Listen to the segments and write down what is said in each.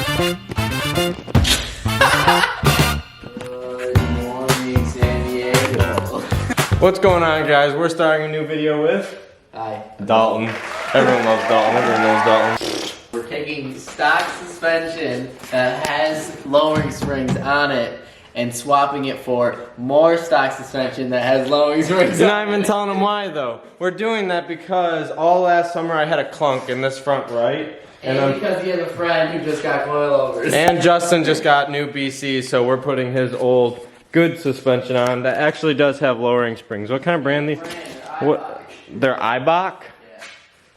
Good morning, San Diego. What's going on, guys? We're starting a new video with Hi. Dalton. Everyone loves Dalton. Everyone knows Dalton. We're taking stock suspension that has lowering springs on it and swapping it for more stock suspension that has lowering springs You're on not even it. telling them why, though. We're doing that because all last summer I had a clunk in this front right. And because he has a friend who just got coilovers. And Justin just got new BCs, so we're putting his old good suspension on that actually does have lowering springs. What kind of brand these? What? They're Eibach? Yeah.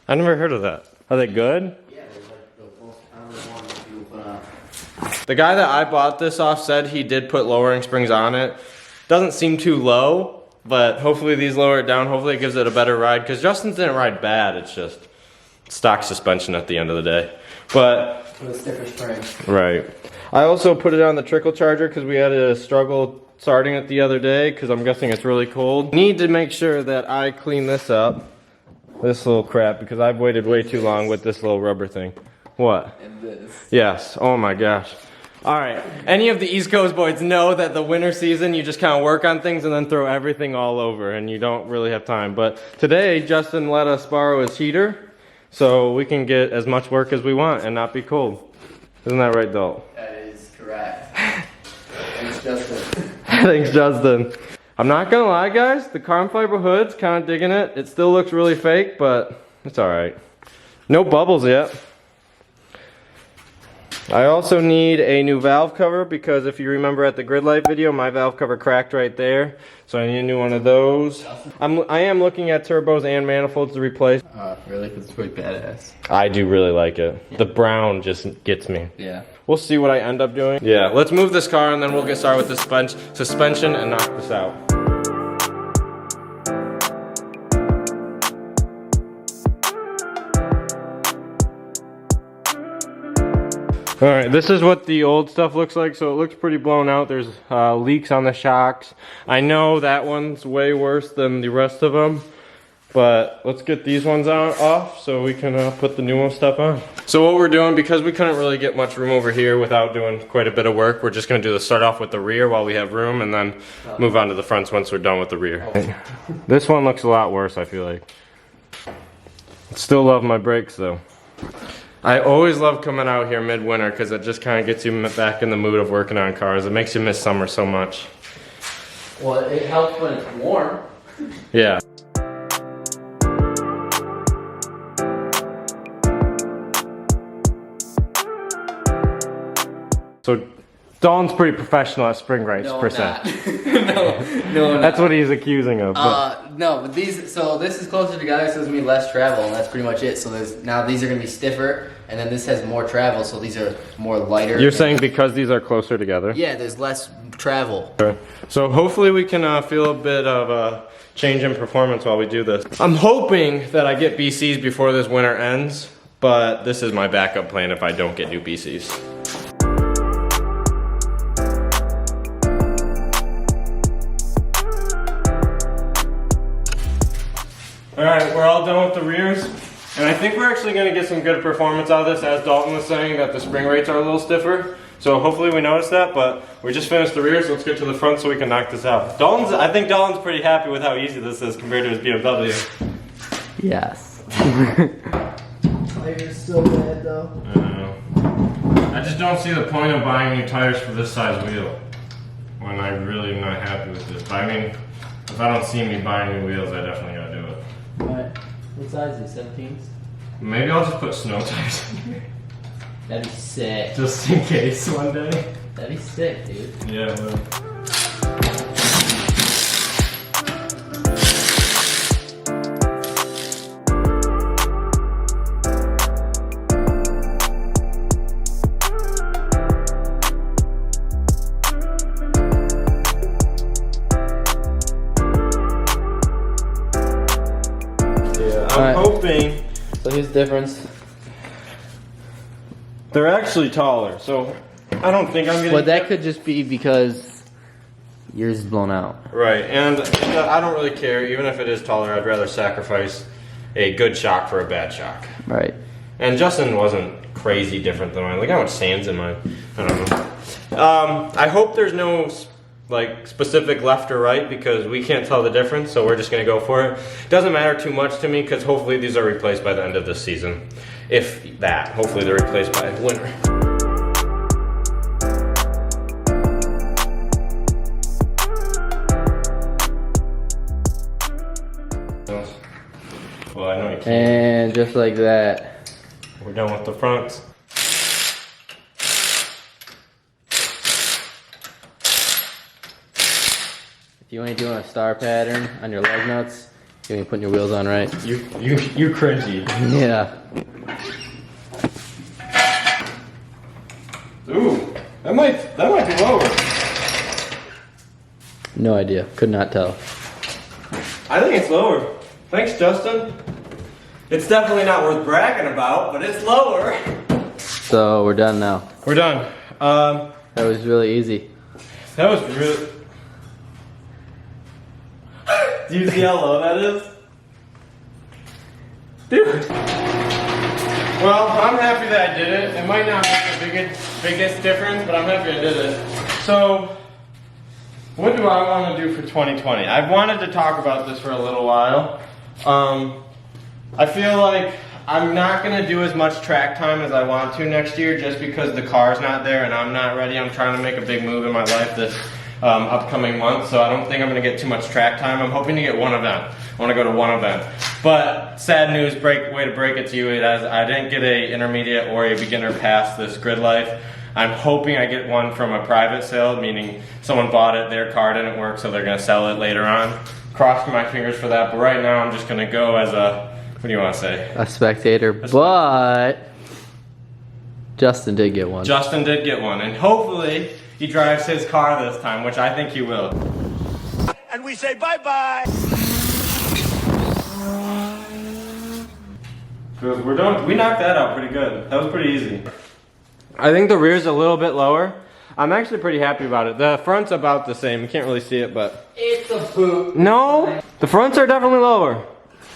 I never heard of that. Are they good? Yeah, they're like the most common ones that people put on. The guy that I bought this off said he did put lowering springs on it. Doesn't seem too low, but hopefully these lower it down. Hopefully it gives it a better ride, because Justin's didn't ride bad. It's just stock suspension at the end of the day. But With a stiffer spring. right. I also put it on the trickle charger because we had a struggle starting it the other day because I'm guessing it's really cold. Need to make sure that I clean this up, this little crap, because I've waited way too long with this little rubber thing. What? And this. Yes. Oh my gosh. All right. Any of the East Coast boys know that the winter season you just kind of work on things and then throw everything all over and you don't really have time. But today Justin let us borrow his heater so we can get as much work as we want and not be cold. Isn't that right, Dalton? That is correct. Thanks, Justin. Thanks, Justin. I'm not gonna lie, guys. The carbon fiber hood's kind of digging it. It still looks really fake, but it's all right. No bubbles yet. I also need a new valve cover because if you remember at the grid light video, my valve cover cracked right there. So I need a new one of those. I am looking at turbos and manifolds to replace. Really? Because it's pretty badass. I do really like it. The brown just gets me. Yeah. We'll see what I end up doing. Yeah, let's move this car and then we'll get started with the suspension and knock this out. All right, this is what the old stuff looks like. So it looks pretty blown out. There's leaks on the shocks. I know that one's way worse than the rest of them, but let's get these ones off so we can put the new stuff on. So what we're doing, because we couldn't really get much room over here without doing quite a bit of work, we're just gonna do the start off with the rear while we have room and then move on to the fronts once we're done with the rear. This one looks a lot worse, I feel like. Still love my brakes though. I always love coming out here midwinter because it just kind of gets you back in the mood of working on cars. It makes you miss summer so much. Well, it helps when it's warm. Yeah. So Dawn's pretty professional at spring rates, No, per I'm se. not. no, That's what he's accusing of. But no, but these. So this is closer together, so it's gonna be less travel, and that's pretty much it. So now these are gonna be stiffer, and then this has more travel, so these are more lighter. you're saying because these are closer together? Yeah, there's less travel. Okay. So hopefully we can feel a bit of a change in performance while we do this. I'm hoping that I get BCs before this winter ends, but this is my backup plan if I don't get new BCs. Alright, we're all done with the rears, and I think we're actually going to get some good performance out of this, as Dalton was saying, that the spring rates are a little stiffer. So hopefully we notice that, but we just finished the rears, so let's get to the front so we can knock this out. I think Dalton's pretty happy with how easy this is compared to his BMW. Yes. Tires so bad though. I know. I just don't see the point of buying new tires for this size wheel when I really am not happy with this. But I mean, if I don't see me buying new wheels, I definitely gotta do it. What? What size is it? 17s? Maybe I'll just put snow tires in here. That'd be sick. Just in case one day. That'd be sick, dude. Yeah, well. I'm hoping. So here's the difference. They're actually taller, so I don't think I'm gonna. But that could just be because yours is blown out. Right, and I don't really care. Even if it is taller, I'd rather sacrifice a good shock for a bad shock. Right. And Justin wasn't crazy different than mine. Look how much sand's in mine. I don't know. I hope there's no like specific left or right because we can't tell the difference, so we're just gonna go for it. Doesn't matter too much to me because hopefully these are replaced by the end of this season. If that, hopefully they're replaced by winter. Well, I know you can't. And just like that. We're done with the fronts. If you ain't doing a star pattern on your lug nuts, you ain't putting your wheels on right. You cringy. Yeah. Ooh, that might be lower. No idea. Could not tell. I think it's lower. Thanks, Justin. It's definitely not worth bragging about, but it's lower. So we're done now. We're done. That was really easy. That was really. Do you see how low that is? Dude. Well, I'm happy that I did it. It might not make the biggest difference, but I'm happy I did it. So, what do I want to do for 2020? I've wanted to talk about this for a little while. I feel like I'm not going to do as much track time as I want to next year just because the car's not there and I'm not ready. I'm trying to make a big move in my life this upcoming month, so I don't think I'm going to get too much track time. I'm hoping to get one event. I want to go to one event. But sad news, way to break it to you, I didn't get a intermediate or a beginner pass this grid life. I'm hoping I get one from a private sale, meaning someone bought it, their car didn't work, so they're going to sell it later on. Crossing my fingers for that, but right now I'm just going to go as a, what do you want to say? A spectator, but Justin did get one. Justin did get one, and hopefully he drives his car this time, which I think he will. And we say bye-bye. Because we're done. We knocked that out pretty good. That was pretty easy. I think the rear's a little bit lower. I'm actually pretty happy about it. The front's about the same. You can't really see it, but... It's a poop. No! The fronts are definitely lower.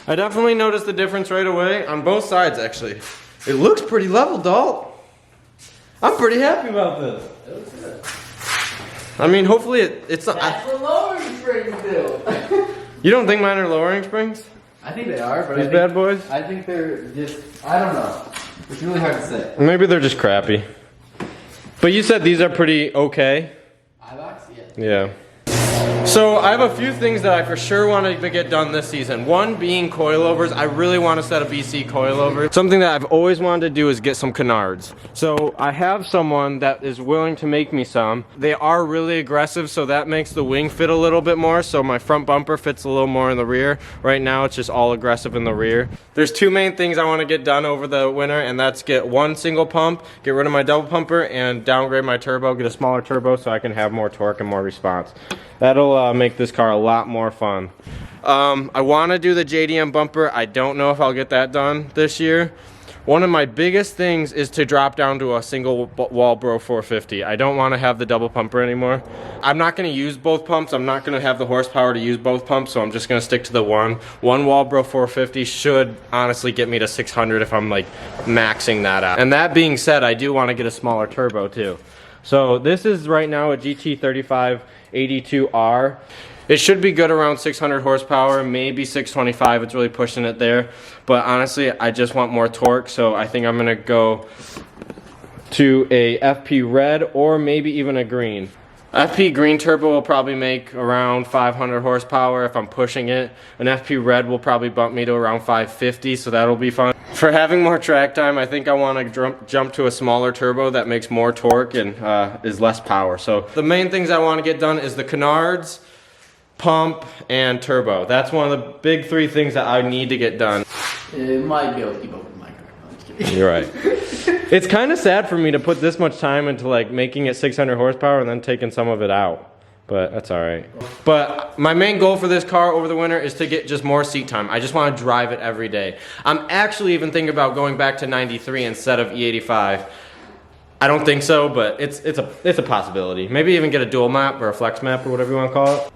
I definitely noticed the difference right away on both sides, actually. It looks pretty level, Dalt. I'm pretty happy about this. It looks good. I mean, hopefully it's not... That's what lowering springs do. You don't think mine are lowering springs? I think they are, but These bad boys? I think they're just, I don't know. It's really hard to say. Maybe they're just crappy. But you said these are pretty okay? iBox? Yeah. Yeah. So I have a few things that I for sure want to get done this season. One being coilovers. I really want to set a BC coilover. Something that I've always wanted to do is get some canards. So I have someone that is willing to make me some. They are really aggressive, so that makes the wing fit a little bit more. So my front bumper fits a little more in the rear. Right now it's just all aggressive in the rear. There's two main things I want to get done over the winter, and that's get one single pump, get rid of my double pumper, and downgrade my turbo, get a smaller turbo so I can have more torque and more response. That'll make this car a lot more fun. I want to do the JDM bumper. I don't know if I'll get that done this year. One of my biggest things is to drop down to a single Walbro 450. I don't want to have the double pumper anymore. I'm not going to use both pumps. I'm not going to have the horsepower to use both pumps, so I'm just going to stick to the one. One Walbro 450 should honestly get me to 600 if I'm like maxing that out. And that being said, I do want to get a smaller turbo too. So this is right now a GT3582R. It should be good around 600 horsepower, maybe 625. It's really pushing it there. But honestly, I just want more torque, so I think I'm gonna go to a FP red or maybe even a green. FP green turbo will probably make around 500 horsepower if I'm pushing it. An FP red will probably bump me to around 550, so that'll be fun. For having more track time, I think I want to jump to a smaller turbo that makes more torque and is less power. So the main things I want to get done is the canards, pump, and turbo. That's one of the big three things that I need to get done. It might be able to keep up with my car. No, I'm just kidding. You're right. It's kind of sad for me to put this much time into like making it 600 horsepower and then taking some of it out. But that's all right. But my main goal for this car over the winter is to get just more seat time. I just want to drive it every day. I'm actually even thinking about going back to 93 instead of E85. I don't think so, but it's a possibility. Maybe even get a dual map or a flex map or whatever you want to call it.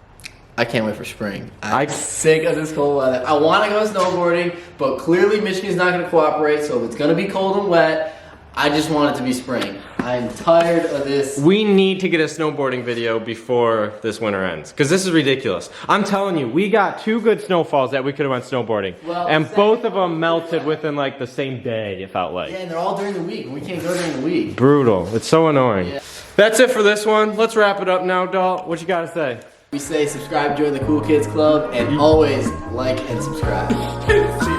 I can't wait for spring. I'm sick of this cold weather. I want to go snowboarding, but clearly Michigan's not going to cooperate, so if it's going to be cold and wet, I just want it to be spring. I'm tired of this. We need to get a snowboarding video before this winter ends, because this is ridiculous. I'm telling you, we got 2 good snowfalls that we could have went snowboarding, Well, and both of them melted within like the same day, it felt like. Yeah, and they're all during the week. We can't go during the week. Brutal. It's so annoying. Yeah. That's it for this one. Let's wrap it up now, Dalt. What you gotta say? We say subscribe, join the Cool Kids Club, and always like and subscribe.